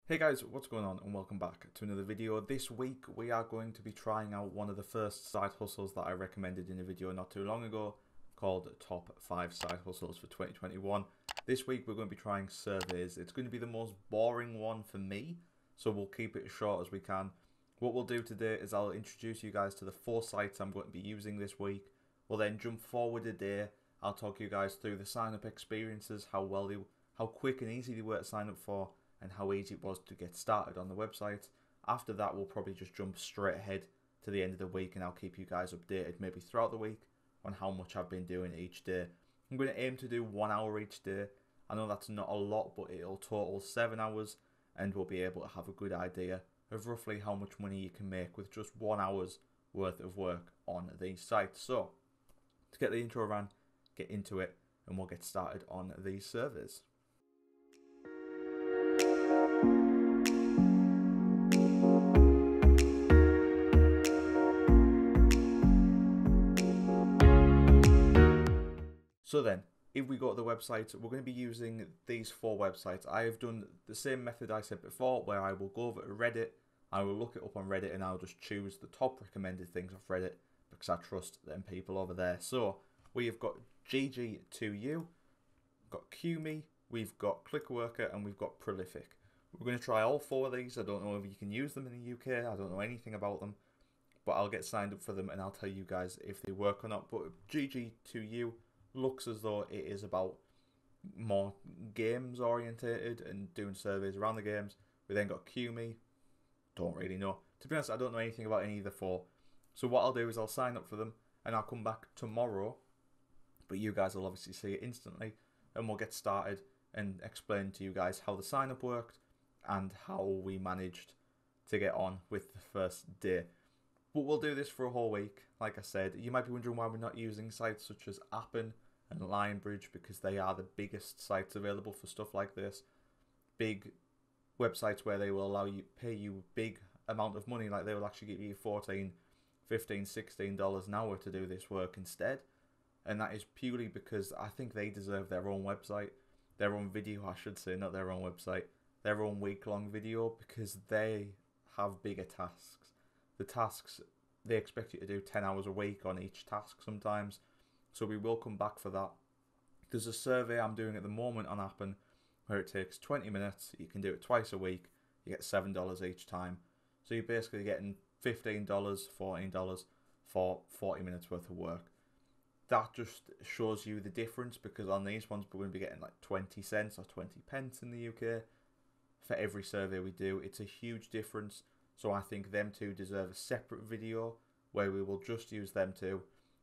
Hey guys, what's going on and welcome back to another video. This week we are going to be trying out one of the first side hustles that I recommended in a video not too long ago called Top 5 Side Hustles for 2021. This week we're going to be trying surveys. It's going to be the most boring one for me, so we'll keep it as short as we can. What we'll do today is I'll introduce you guys to the 4 sites I'm going to be using this week. We'll then jump forward a day. I'll talk you guys through the sign up experiences, how quick and easy they were to sign up for, and how easy it was to get started on the website. After that, we'll probably just jump straight ahead to the end of the week, and I'll keep you guys updated maybe throughout the week on how much I've been doing each day. I'm going to aim to do 1 hour each day. I know that's not a lot, but it'll total 7 hours, and we'll be able to have a good idea of roughly how much money you can make with just 1 hour's worth of work on these sites. So, to get the intro ran, get into it, and we'll get started on these surveys. So then, if we go to the website, we're going to be using these 4 websites. I have done the same method I said before, where I will go over to Reddit, I will look it up on Reddit, and I'll just choose the top recommended things off Reddit because I trust them people over there. So we have got GG2U, we've got QMe, we've got ClickWorker, and we've got Prolific. We're going to try all 4 of these. I don't know if you can use them in the UK. I don't know anything about them, but I'll get signed up for them and I'll tell you guys if they work or not. But GG2U looks as though it is about more games orientated and doing surveys around the games. We then got QMe, don't really know. To be honest, I don't know anything about any of the 4. So what I'll do is I'll sign up for them and I'll come back tomorrow, but you guys will obviously see it instantly, and we'll get started and explain to you guys how the sign up worked and how we managed to get on with the first day. But we'll do this for a whole week. Like I said, you might be wondering why we're not using sites such as Appen and Lionbridge, because they are the biggest sites available for stuff like this. Big websites where they will allow you, pay you big amount of money, like they will actually give you $14, $15, $16 an hour to do this work instead. And that is purely because I think they deserve their own website, their own video I should say, not their own website, their own week-long video, because they have bigger tasks. The tasks, they expect you to do 10 hours a week on each task sometimes, so we will come back for that. There's a survey I'm doing at the moment on Appen where it takes 20 minutes, you can do it twice a week, you get $7 each time, so you're basically getting $15, $14 for 40 minutes worth of work. That just shows you the difference, because on these ones we're going to be getting like 20 cents or 20 pence in the UK for every survey we do. It's a huge difference. So I think them two deserve a separate video where we will just use them two,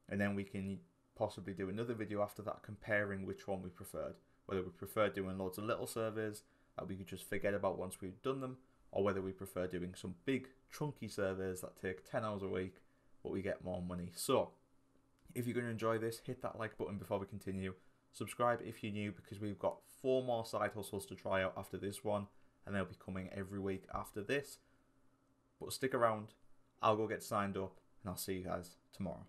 and then we can possibly do another video after that comparing which one we preferred. Whether we prefer doing loads of little surveys that we could just forget about once we've done them, or whether we prefer doing some big chunky surveys that take 10 hours a week but we get more money. So if you're going to enjoy this, hit that like button before we continue. Subscribe if you're new, because we've got 4 more side hustles to try out after this one, and they'll be coming every week after this. But stick around, I'll go get signed up, and I'll see you guys tomorrow.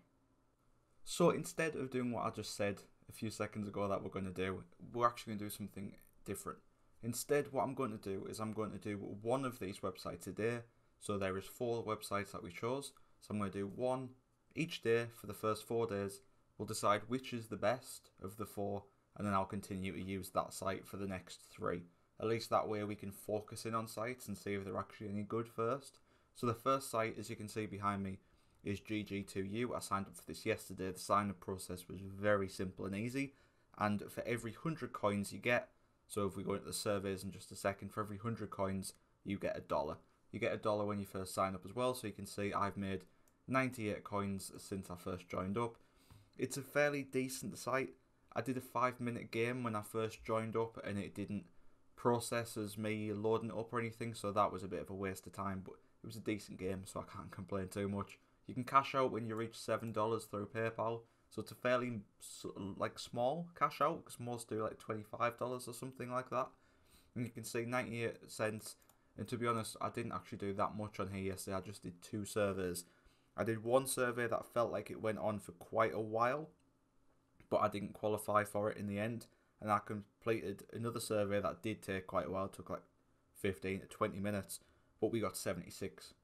So instead of doing what I just said a few seconds ago that we're going to do, we're actually going to do something different. Instead, what I'm going to do is I'm going to do one of these websites a day. So there is 4 websites that we chose. So I'm going to do one each day for the first 4 days. We'll decide which is the best of the 4, and then I'll continue to use that site for the next 3. At least that way we can focus in on sites and see if they're actually any good first. So the first site, as you can see behind me, is GG2U. I signed up for this yesterday. The sign up process was very simple and easy, and for every 100 coins you get, so if we go into the surveys in just a second, for every 100 coins you get $1. You get $1 when you first sign up as well, so you can see I've made 98 coins since I first joined up. It's a fairly decent site. I did a 5-minute game when I first joined up and it didn't process as me loading it up or anything, so that was a bit of a waste of time, but it was a decent game, so I can't complain too much. You can cash out when you reach $7 through PayPal, so it's a fairly like small cash out, because most do like $25 or something like that. And you can see 98 cents, and to be honest, I didn't actually do that much on here yesterday. I just did 2 surveys. I did one survey that felt like it went on for quite a while, but I didn't qualify for it in the end. And I completed another survey that did take quite a while. It took like 15 to 20 minutes, but we got 76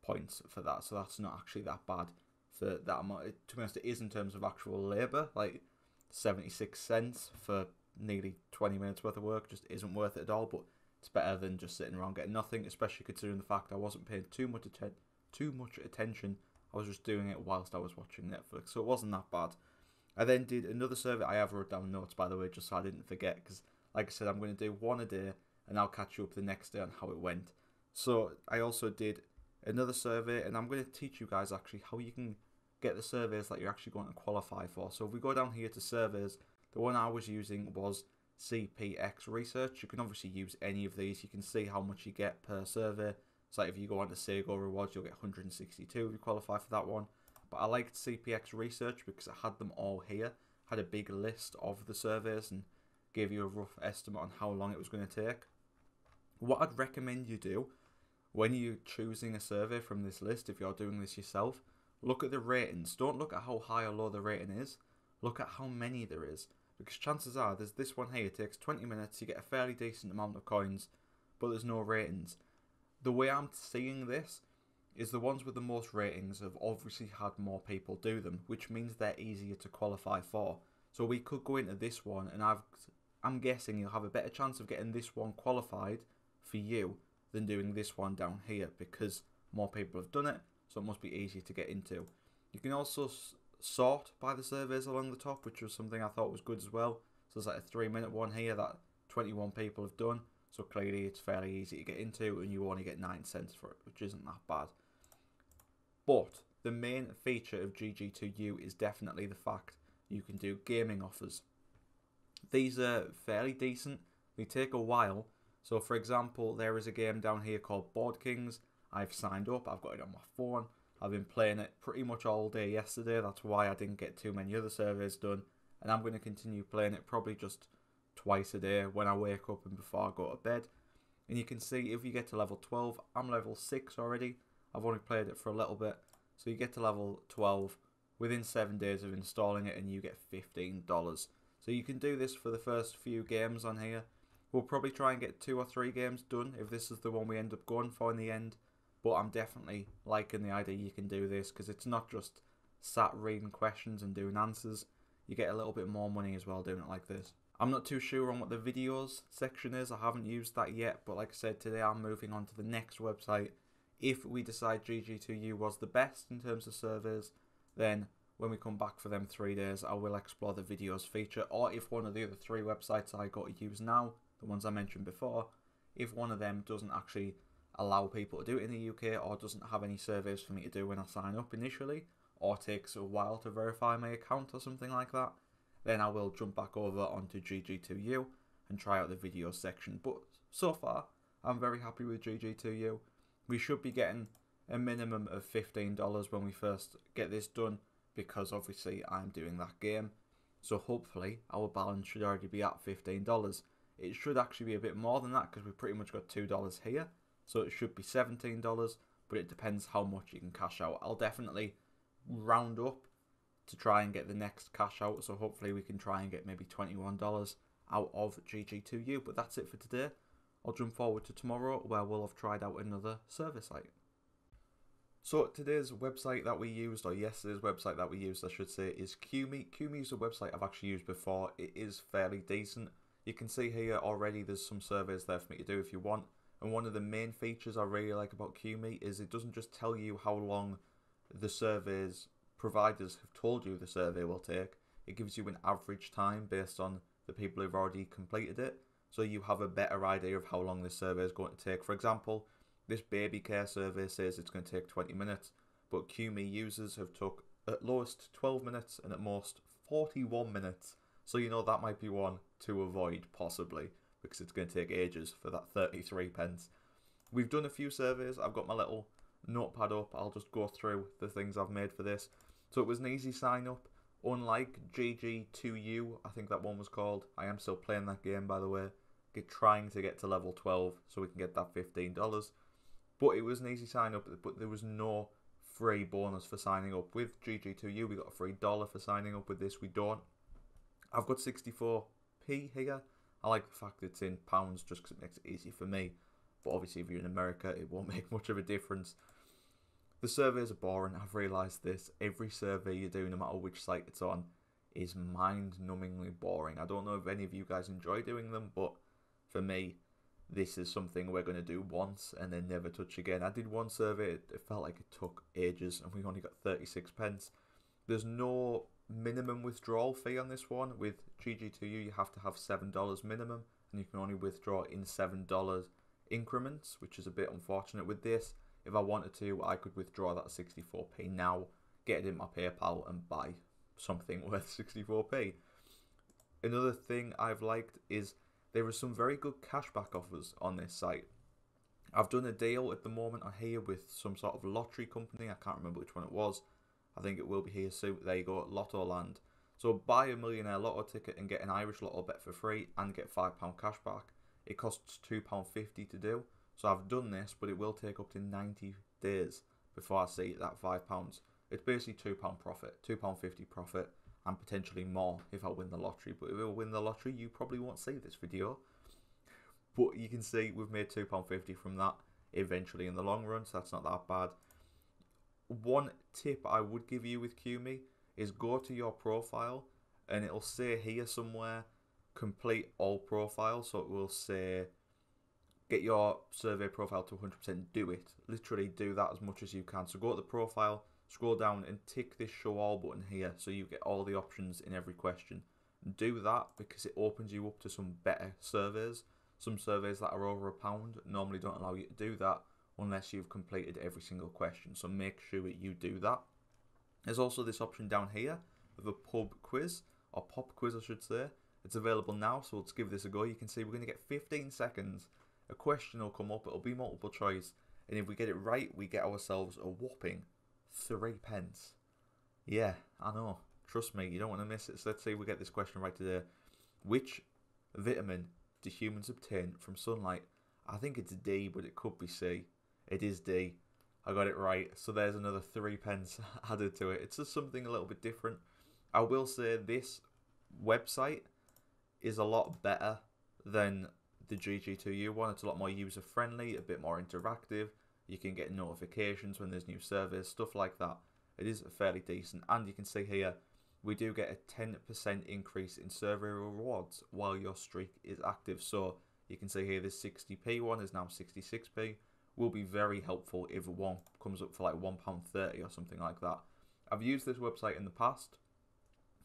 points for that, so that's not actually that bad for that amount. To be honest, it is in terms of actual labour, like 76 cents for nearly 20 minutes worth of work just isn't worth it at all, but it's better than just sitting around getting nothing, especially considering the fact I wasn't paying too much attention. I was just doing it whilst I was watching Netflix, so it wasn't that bad. I then did another survey. I have wrote down notes, by the way, just so I didn't forget, because like I said, I'm going to do one a day and I'll catch you up the next day on how it went. So I also did another survey, and I'm going to teach you guys actually how you can get the surveys that you're actually going to qualify for. So if we go down here to surveys, the one I was using was CPX Research. You can obviously use any of these. You can see how much you get per survey. So if you go on to Sego Rewards, you'll get 162 if you qualify for that one. But I liked CPX Research because it had them all here, had a big list of the surveys and gave you a rough estimate on how long it was going to take. What I'd recommend you do when you're choosing a survey from this list, if you're doing this yourself, look at the ratings. Don't look at how high or low the rating is. Look at how many there is. Because chances are, there's this one here, it takes 20 minutes, you get a fairly decent amount of coins, but there's no ratings. The way I'm seeing this is the ones with the most ratings have obviously had more people do them, which means they're easier to qualify for. So we could go into this one, and I'm guessing you'll have a better chance of getting this one qualified for you than doing this one down here, because more people have done it, so it must be easier to get into. You can also sort by the surveys along the top, which was something I thought was good as well. So there's like a 3-minute one here that 21 people have done, so clearly it's fairly easy to get into, and you only get 9 cents for it, which isn't that bad. But the main feature of GG2U is definitely the fact you can do gaming offers. These are fairly decent. They take a while. So for example, there is a game down here called Board Kings. I've signed up, I've got it on my phone. I've been playing it pretty much all day yesterday. That's why I didn't get too many other surveys done. And I'm going to continue playing it probably just twice a day when I wake up and before I go to bed. And you can see if you get to level 12, I'm level 6 already. I've only played it for a little bit. So you get to level 12 within 7 days of installing it, and you get $15. So you can do this for the first few games on here. We'll probably try and get 2 or 3 games done if this is the one we end up going for in the end. But I'm definitely liking the idea you can do this, because it's not just sat reading questions and doing answers. You get a little bit more money as well doing it like this. I'm not too sure on what the videos section is. I haven't used that yet. But like I said, today I'm moving on to the next website. If we decide GG2U was the best in terms of surveys, then when we come back for them 3 days, I will explore the videos feature. Or if one of the other 3 websites I got to use now, the ones I mentioned before, if one of them doesn't actually allow people to do it in the UK, or doesn't have any surveys for me to do when I sign up initially, or takes a while to verify my account or something like that, then I will jump back over onto GG2U and try out the videos section. But so far, I'm very happy with GG2U. We should be getting a minimum of $15 when we first get this done, because obviously I'm doing that game. So hopefully our balance should already be at $15. It should actually be a bit more than that, because we pretty much got $2 here. So it should be $17, but it depends how much you can cash out. I'll definitely round up to try and get the next cash out. So hopefully we can try and get maybe $21 out of GG2U. But that's it for today. I'll jump forward to tomorrow, where we'll have tried out another server site. So today's website that we used, or yesterday's website that we used, I should say, is QMe. QMe is a website I've actually used before. It is fairly decent. You can see here already there's some surveys there for me to do if you want. And one of the main features I really like about QMe is it doesn't just tell you how long the surveys providers have told you the survey will take. It gives you an average time based on the people who've already completed it. So you have a better idea of how long this survey is going to take. For example, this baby care survey says it's going to take 20 minutes, but QMe users have took at lowest 12 minutes and at most 41 minutes. So you know that might be one to avoid, possibly, because it's going to take ages for that 33 pence. We've done a few surveys. I've got my little notepad up. I'll just go through the things I've made for this. So it was an easy sign up. Unlike GG2U, I think that one was called. I am still playing that game, by the way. Trying to get to level 12 so we can get that $15. But it was an easy sign up, but there was no free bonus for signing up. With GG2U, we got a free $1 for signing up. With this, we don't. I've got 64p here. I like the fact it's in pounds just because it makes it easy for me. but obviously if you're in America, it won't make much of a difference. The surveys are boring. I've realised this. Every survey you do, no matter which site it's on, is mind-numbingly boring. I don't know if any of you guys enjoy doing them, but for me, this is something we're going to do once and then never touch again. I did one survey, it felt like it took ages, and we only got 36 pence. There's no minimum withdrawal fee on this one. With GG2U, you have to have $7 minimum, and you can only withdraw in $7 increments, which is a bit unfortunate. With this, if I wanted to, I could withdraw that 64p now, get it in my PayPal, and buy something worth 64p. Another thing I've liked is there are some very good cashback offers on this site. I've done a deal at the moment on here with some sort of lottery company. I can't remember which one it was. I think it will be here soon. There you go, Lotto Land. So buy a millionaire lotto ticket and get an Irish lotto bet for free and get £5 cashback. It costs £2.50 to do. So I've done this, but it will take up to 90 days before I see that £5. It's basically £2 profit, £2.50 profit, and potentially more if I win the lottery. But if I win the lottery, you probably won't see this video. But you can see we've made £2.50 from that eventually in the long run, so that's not that bad. One tip I would give you with QMe is go to your profile, and it'll say here somewhere, complete all profiles. So it will say, get your survey profile to 100%, do it. Literally do that as much as you can. So go to the profile, scroll down and tick this show all button here so you get all the options in every question. Do that because it opens you up to some better surveys. Some surveys that are over £1 normally don't allow you to do that unless you've completed every single question. So make sure you do that. There's also this option down here of a pub quiz, or pop quiz I should say. It's available now, so let's give this a go. You can see we're going to get 15 seconds. A question will come up, it'll be multiple choice, and if we get it right, we get ourselves a whopping 3 pence. Yeah, I know. Trust me, you don't want to miss it. So let's see if we get this question right today. Which vitamin do humans obtain from sunlight? I think it's D, but it could be C. It is D. I got it right. So there's another 3 pence added to it. It's just something a little bit different. I will say this website is a lot better than the GG2U one. It's a lot more user friendly, a bit more interactive. You can get notifications when there's new surveys, stuff like that. It is fairly decent, and you can see here we do get a 10% increase in survey rewards while your streak is active. So you can see here this 60p one is now 66p. Will be very helpful if one comes up for like £1.30 or something like that. I've used this website in the past.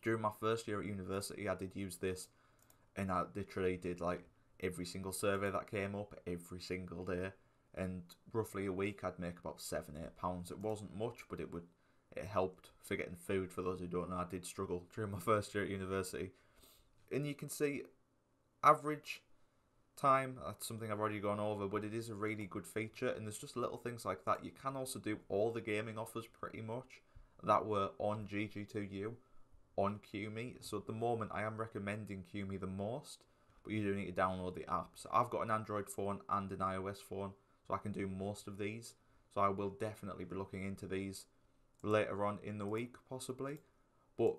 During my first year at university, I did use this, and I literally did like every single survey that came up every single day, and roughly a week I'd make about £7-8. It wasn't much, but it helped for getting food. For those who don't know, I did struggle during my first year at university. And you can see average time, that's something I've already gone over, but it is a really good feature, and there's just little things like that. You can also do all the gaming offers pretty much that were on GG2U on QMe. So at the moment I am recommending QMe the most, but you do need to download the app. So I've got an Android phone and an iOS phone, so I can do most of these. So I will definitely be looking into these later on in the week, possibly. But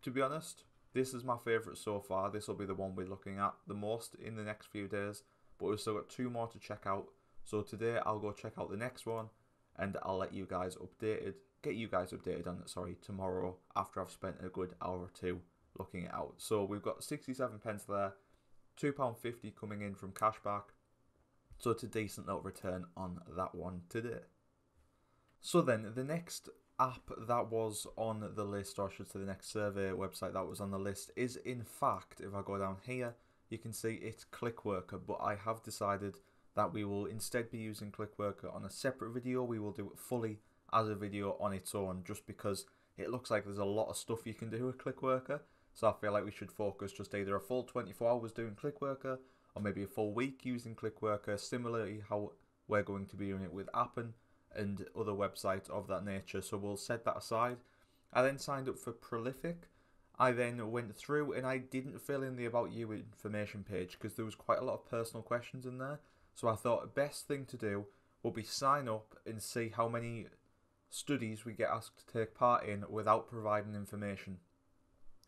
to be honest, this is my favourite so far. This will be the one we're looking at the most in the next few days. But we've still got 2 more to check out. So today I'll go check out the next one, and I'll let you guys updated, get you guys updated on it, sorry, tomorrow after I've spent a good hour or two looking it out. So we've got 67 pence there, £2.50 coming in from cashback. So it's a decent little return on that one today. So then the next app that was on the list, or I should say the next survey website that was on the list, is in fact, if I go down here, you can see it's ClickWorker, but I have decided that we will instead be using ClickWorker on a separate video. We will do it fully as a video on its own, just because it looks like there's a lot of stuff you can do with ClickWorker. So I feel like we should focus just either a full 24 hours doing ClickWorker, or maybe a full week using ClickWorker, similarly how we're going to be doing it with Appen and other websites of that nature. So we'll set that aside. I then signed up for Prolific. I then went through and I didn't fill in the About You information page because there was quite a lot of personal questions in there. So I thought the best thing to do would be sign up and see how many studies we get asked to take part in without providing information.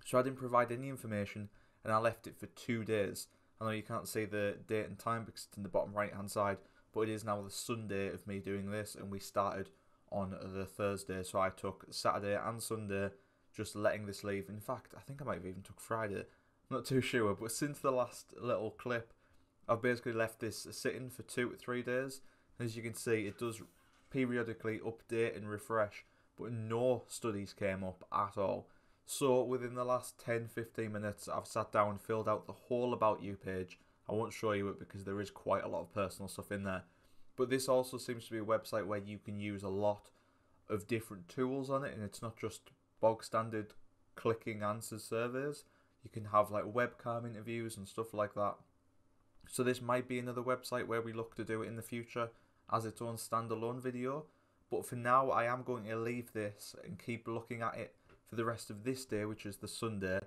So I didn't provide any information, and I left it for 2 days. I know you can't see the date and time because it's in the bottom right hand side, but it is now the Sunday of me doing this, and we started on the Thursday, so I took Saturday and Sunday just letting this leave. In fact, I think I might have even took Friday, I'm not too sure, but since the last little clip, I've basically left this sitting for 2 to 3 days. As you can see, it does periodically update and refresh, but no studies came up at all. So within the last 10-15 minutes, I've sat down and filled out the whole About You page. I won't show you it because there is quite a lot of personal stuff in there. But this also seems to be a website where you can use a lot of different tools on it, and it's not just bog standard clicking answers surveys. You can have like webcam interviews and stuff like that. So this might be another website where we look to do it in the future as its own standalone video. But for now, I am going to leave this and keep looking at it for the rest of this day, which is the Sunday.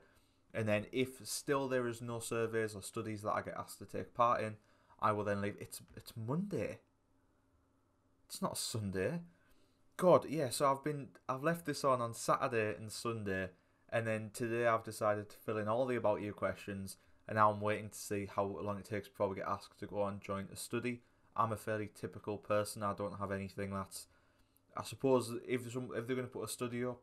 And then if still there is no surveys or studies that I get asked to take part in, I will then leave. It's Monday. It's not Sunday. God, yeah, so I've left this on Saturday and Sunday, and then today I've decided to fill in all the About You questions, and now I'm waiting to see how long it takes before we get asked to go and join a study. I'm a fairly typical person. I don't have anything that's... I suppose if they're going to put a study up,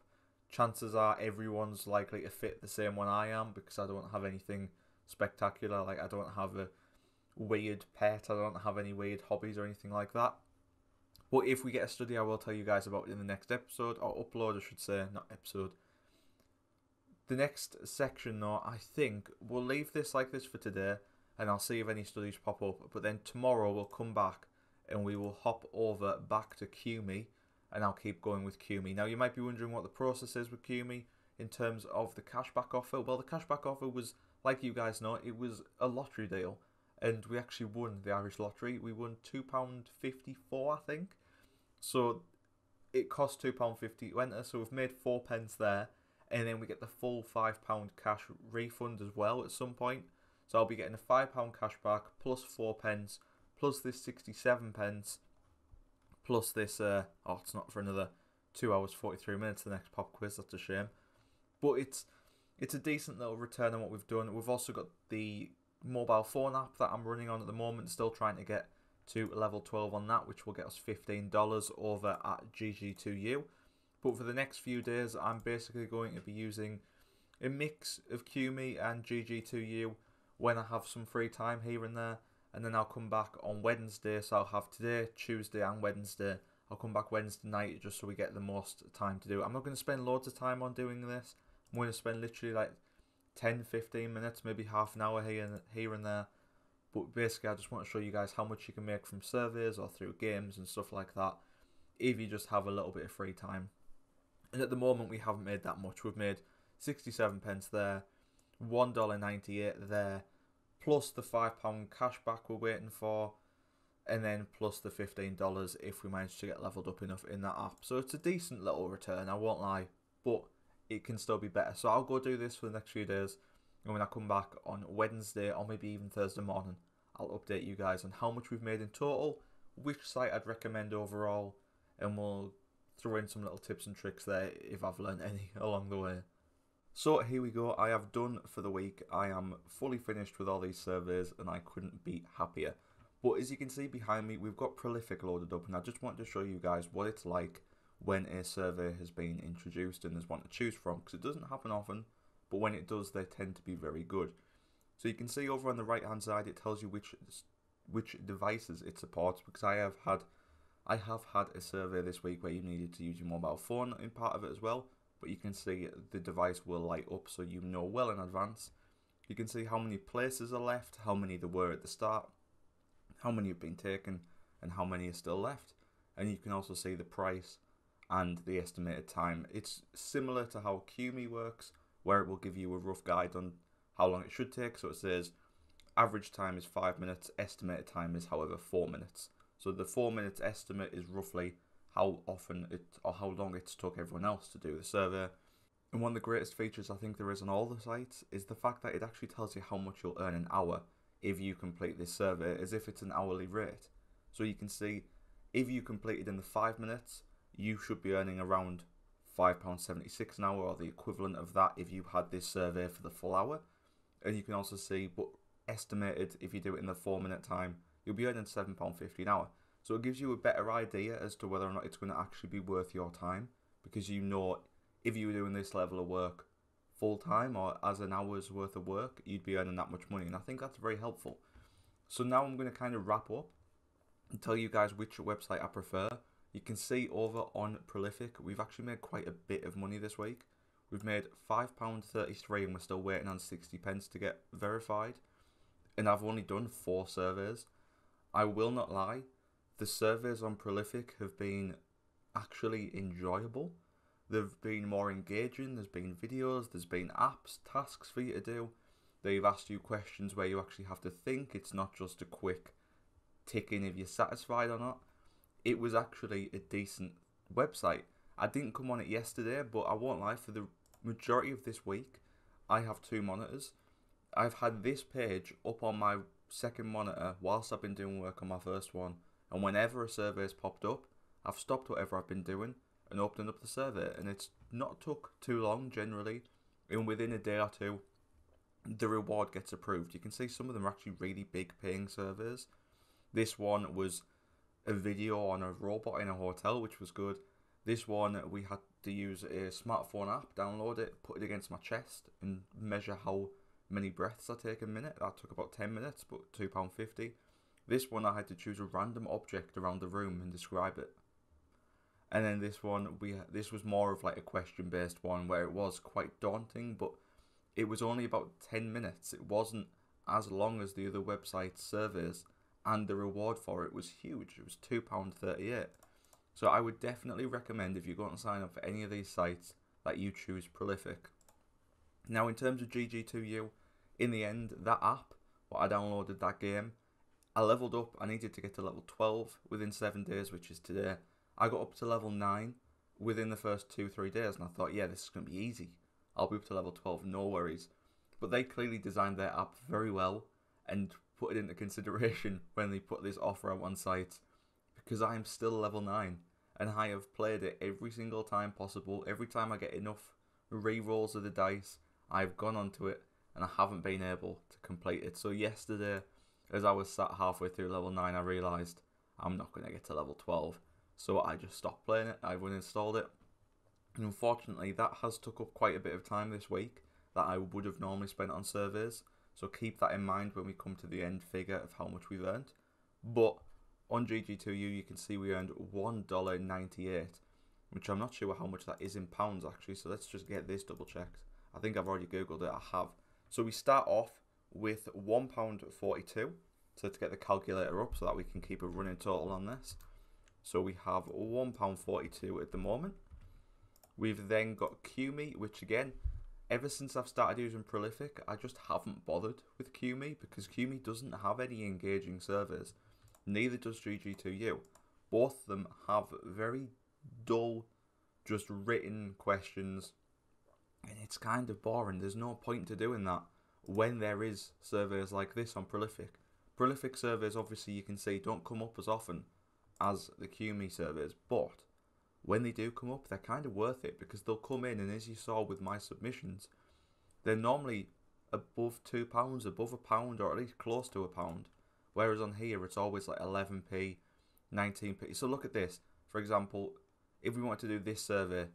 chances are everyone's likely to fit the same one I am, because I don't have anything spectacular. Like, I don't have a weird pet, I don't have any weird hobbies or anything like that. But if we get a study, I will tell you guys about it in the next episode, or upload, I should say, not episode. The next section, though, I think we'll leave this like this for today, and I'll see if any studies pop up. But then tomorrow we'll come back and we will hop over back to QMe, and I'll keep going with QMe. Now, you might be wondering what the process is with QMe in terms of the cashback offer. Well, the cashback offer was, like you guys know, it was a lottery deal, and we actually won the Irish lottery. We won £2.54, I think. So it cost £2.50 to enter, so we've made 4 pence there, and then we get the full £5 cash refund as well at some point. So I'll be getting a £5 cash back plus 4 pence, plus this 67 pence, plus this, it's not for another 2 hours 43 minutes, the next pop quiz, that's a shame. But it's a decent little return on what we've done. We've also got the mobile phone app that I'm running on at the moment, still trying to get to level 12 on that, which will get us $15 over at GG2U. But for the next few days, I'm basically going to be using a mix of QMe and GG2U when I have some free time here and there. And then I'll come back on Wednesday, so I'll have today, Tuesday and Wednesday. I'll come back Wednesday night just so we get the most time to do it. I'm not going to spend loads of time on doing this. I'm going to spend literally like 10-15 minutes, maybe half an hour here and there. But basically, I just want to show you guys how much you can make from surveys or through games and stuff like that if you just have a little bit of free time. And at the moment, we haven't made that much. We've made 67 pence there, $1.98 there, plus the £5 cashback we're waiting for, and then plus the $15 if we manage to get leveled up enough in that app. So it's a decent little return, I won't lie, but it can still be better. So I'll go do this for the next few days. And when I come back on Wednesday or maybe even Thursday morning, I'll update you guys on how much we've made in total, which site I'd recommend overall, and we'll throw in some little tips and tricks there if I've learned any along the way. So here we go, I have done for the week. I am fully finished with all these surveys and I couldn't be happier. But as you can see behind me, we've got Prolific loaded up, and I just wanted to show you guys what it's like when a survey has been introduced and there's one to choose from, because it doesn't happen often. But when it does, they tend to be very good. So you can see over on the right hand side, it tells you which devices it supports, because I have had a survey this week where you needed to use your mobile phone in part of it as well. But you can see the device will light up, so you know well in advance. You can see how many places are left, how many there were at the start, how many have been taken, and how many are still left. And you can also see the price and the estimated time. It's similar to how QMe works, where it will give you a rough guide on how long it should take. So it says average time is 5 minutes, estimated time is however 4 minutes. So the 4 minutes estimate is roughly how often or how long it's took everyone else to do the survey. And one of the greatest features I think there is on all the sites is the fact that it actually tells you how much you'll earn an hour if you complete this survey, as if it's an hourly rate. So you can see if you completed in the 5 minutes, you should be earning around £5.76 an hour, or the equivalent of that if you had this survey for the full hour. And you can also see, but estimated if you do it in the 4 minute time, you'll be earning £7.50 an hour. So it gives you a better idea as to whether or not it's going to actually be worth your time, because you know if you were doing this level of work full time or as an hour's worth of work, you'd be earning that much money, and I think that's very helpful. So now I'm going to kind of wrap up and tell you guys which website I prefer. You can see over on Prolific, we've actually made quite a bit of money this week. We've made £5.33 and we're still waiting on 60 pence to get verified. And I've only done 4 surveys. I will not lie, the surveys on Prolific have been actually enjoyable. They've been more engaging, there's been videos, there's been apps, tasks for you to do. They've asked you questions where you actually have to think. It's not just a quick tick in if you're satisfied or not. It was actually a decent website. I didn't come on it yesterday, but I won't lie, for the majority of this week, I have 2 monitors. I've had this page up on my second monitor whilst I've been doing work on my first one, and whenever a survey's popped up, I've stopped whatever I've been doing and opened up the survey, and it's not took too long generally, and within a day or two, the reward gets approved. You can see some of them are actually really big paying surveys. This one was a video on a robot in a hotel, which was good. This one, we had to use a smartphone app, download it, put it against my chest, and measure how many breaths I take a minute. That took about 10 minutes, but £2.50. This one, I had to choose a random object around the room and describe it. And then this one, this was more of like a question-based one where it was quite daunting, but it was only about 10 minutes. It wasn't as long as the other website surveys, and the reward for it was huge. It was £2.38. So I would definitely recommend, if you're going to sign up for any of these sites, that you choose Prolific. Now, in terms of GG2U, in the end, that app, I downloaded that game, I leveled up. I needed to get to level 12 within 7 days, which is today. I got up to level 9 within the first 2-3 days, and I thought, yeah, this is going to be easy. I'll be up to level 12, no worries. But they clearly designed their app very well and put it into consideration when they put this offer out on site, because I am still level 9 and I have played it every single time possible. Every time I get enough re-rolls of the dice, I've gone onto it and I haven't been able to complete it. So yesterday, as I was sat halfway through level 9, I realised I'm not going to get to level 12. So I just stopped playing it. I've uninstalled it. And unfortunately, that has took up quite a bit of time this week that I would have normally spent on surveys. So keep that in mind when we come to the end figure of how much we've earned. But on GG2U, you can see we earned $1.98, which I'm not sure how much that is in pounds actually. So let's just get this double checked. I think I've already Googled it. I have. So we start off with £1.42. So let's get the calculator up so that we can keep a running total on this. So we have £1.42 at the moment. We've then got QMe, which again, ever since I've started using Prolific, I just haven't bothered with QMe because QMe doesn't have any engaging surveys. Neither does GG2U. Both of them have very dull, just written questions, and it's kind of boring. There's no point to doing that when there is surveys like this on Prolific. Prolific surveys, obviously, you can see don't come up as often as the QMe surveys, but when they do come up, they're kind of worth it because they'll come in, and as you saw with my submissions, they're normally above £2, above £1, or at least close to £1. Whereas on here, it's always like 11p, 19p. So look at this. For example, if we want to do this survey,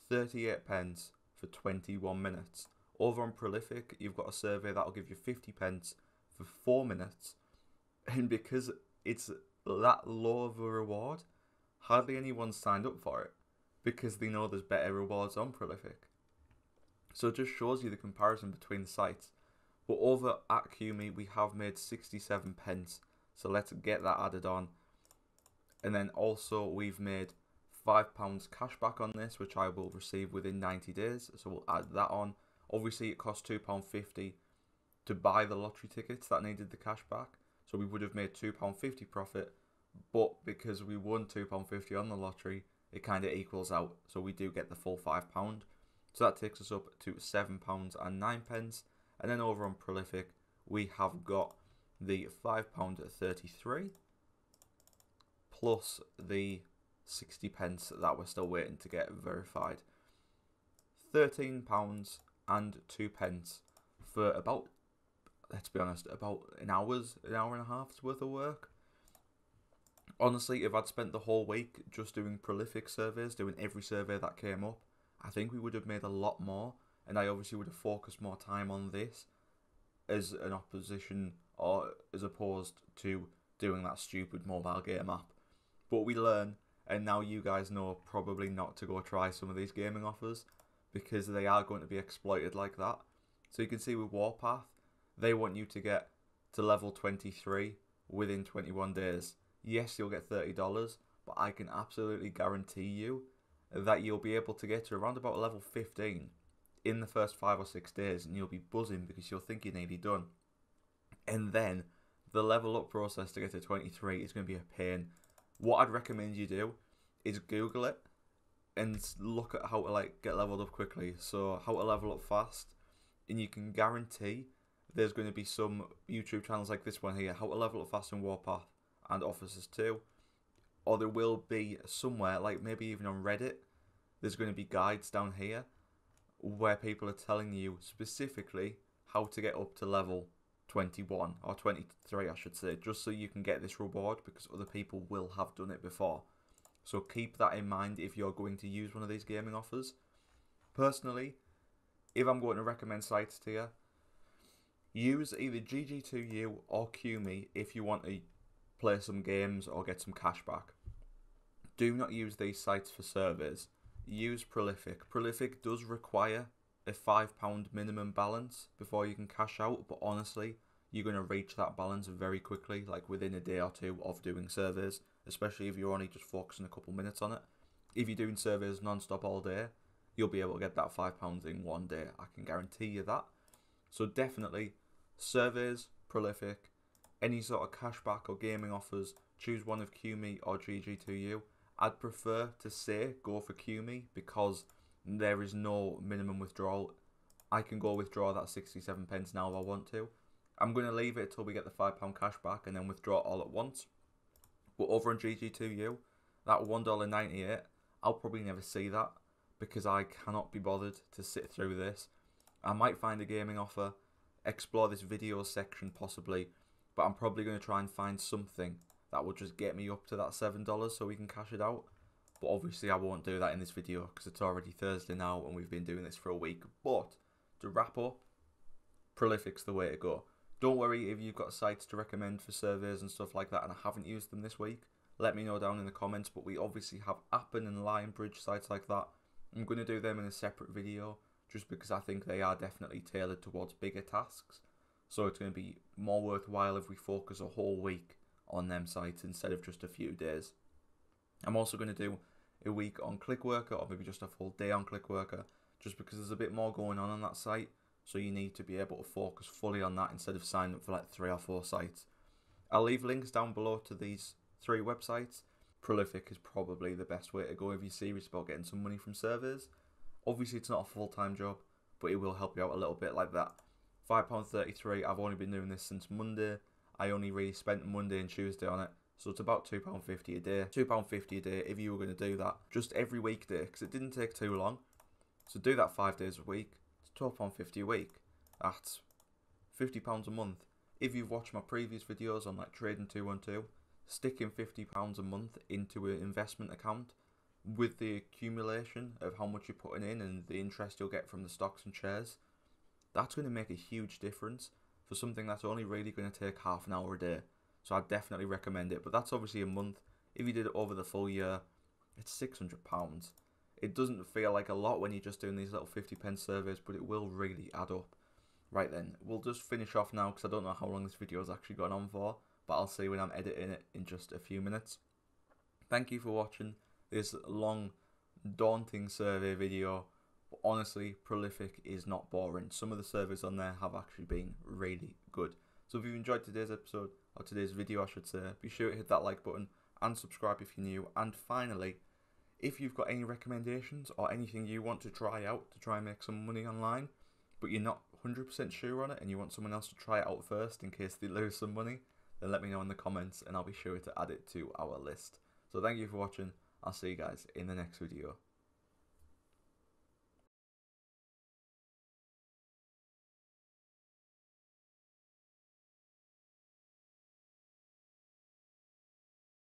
38 pence for 21 minutes. Over on Prolific, you've got a survey that'll give you 50 pence for 4 minutes. And because it's that low of a reward, hardly anyone signed up for it because they know there's better rewards on Prolific. So it just shows you the comparison between the sites. But over at QMe, we have made 67 pence. So let's get that added on. And then also we've made £5 cash back on this, which I will receive within 90 days. So we'll add that on. Obviously, it cost £2.50 to buy the lottery tickets that needed the cash back. So we would have made £2.50 profit. But because we won £2.50 on the lottery, it kind of equals out. So we do get the full £5. So that takes us up to £7.09. And then over on Prolific, we have got the £5.33 plus the 60 pence that we're still waiting to get verified. £13.02 for about let's be honest, about an hour and a half's worth of work. Honestly, if I'd spent the whole week just doing prolific surveys, doing every survey that came up, I think we would have made a lot more, and I obviously would have focused more time on this as an opposition, or as opposed to doing that stupid mobile game app. But we learn, and now you guys know probably not to go try some of these gaming offers, because they are going to be exploited like that. So you can see with Warpath, they want you to get to level 23 within 21 days. Yes, you'll get $30, but I can absolutely guarantee you that you'll be able to get to around about level 15 in the first 5 or 6 days, and you'll be buzzing because you'll think you're nearly done. And then the level up process to get to 23 is going to be a pain. What I'd recommend you do is Google it and look at how to like get leveled up quickly. So how to level up fast, and you can guarantee there's going to be some YouTube channels like this one here, how to level up fast in Warpath and Officers 2, or there will be somewhere, like maybe even on Reddit, there's going to be guides down here where people are telling you specifically how to get up to level 21 or 23, I should say, just so you can get this reward, because other people will have done it before. So keep that in mind if you're going to use one of these gaming offers. Personally, if I'm going to recommend sites to you, use either GG2U or QMe if you want to play some games or get some cash back. Do not use these sites for surveys. Use Prolific. Prolific does require a £5 minimum balance before you can cash out, but honestly, you're going to reach that balance very quickly, like within a day or two of doing surveys, especially if you're only just focusing a couple minutes on it. If you're doing surveys non-stop all day, you'll be able to get that £5 in one day. I can guarantee you that. So definitely, surveys, Prolific, any sort of cashback or gaming offers, choose one of QMe or GG2U. I'd prefer to say go for QMe because there is no minimum withdrawal. I can go withdraw that 67 pence now if I want to. I'm going to leave it until we get the £5 cashback and then withdraw it all at once. But over on GG2U, that $1.98, I'll probably never see that because I cannot be bothered to sit through this. I might find a gaming offer, explore this video section possibly, but I'm probably going to try and find something that will just get me up to that $7 so we can cash it out. But obviously I won't do that in this video because it's already Thursday now and we've been doing this for a week. But to wrap up, Prolific's the way to go. Don't worry if you've got sites to recommend for surveys and stuff like that and I haven't used them this week. Let me know down in the comments, but we obviously have Appen and Lionbridge sites like that. I'm going to do them in a separate video just because I think they are definitely tailored towards bigger tasks. So it's going to be more worthwhile if we focus a whole week on them sites instead of just a few days. I'm also going to do a week on ClickWorker or maybe just a full day on ClickWorker just because there's a bit more going on that site. So you need to be able to focus fully on that instead of signing up for like 3 or 4 sites. I'll leave links down below to these 3 websites. Prolific is probably the best way to go if you're serious about getting some money from surveys. Obviously it's not a full-time job, but it will help you out a little bit like that. £5.33, I've only been doing this since Monday. I only really spent Monday and Tuesday on it. So it's about £2.50 a day. £2.50 a day if you were going to do that just every weekday because it didn't take too long. So do that 5 days a week. It's £12.50 a week. That's £50 a month. If you've watched my previous videos on like Trading 212, sticking £50 a month into an investment account with the accumulation of how much you're putting in and the interest you'll get from the stocks and shares, that's going to make a huge difference for something that's only really going to take half an hour a day. So I'd definitely recommend it. But that's obviously a month. If you did it over the full year, it's £600. It doesn't feel like a lot when you're just doing these little 50p surveys, but it will really add up. Right then, we'll just finish off now because I don't know how long this video has actually gone on for, but I'll see when I'm editing it in just a few minutes. Thank you for watching this long, daunting survey video. But honestly, Prolific is not boring. Some of the surveys on there have actually been really good. So if you've enjoyed today's episode, or today's video I should say, be sure to hit that like button and subscribe if you're new. And finally, if you've got any recommendations or anything you want to try out to try and make some money online, but you're not 100% sure on it and you want someone else to try it out first in case they lose some money, then let me know in the comments and I'll be sure to add it to our list. So thank you for watching. I'll see you guys in the next video.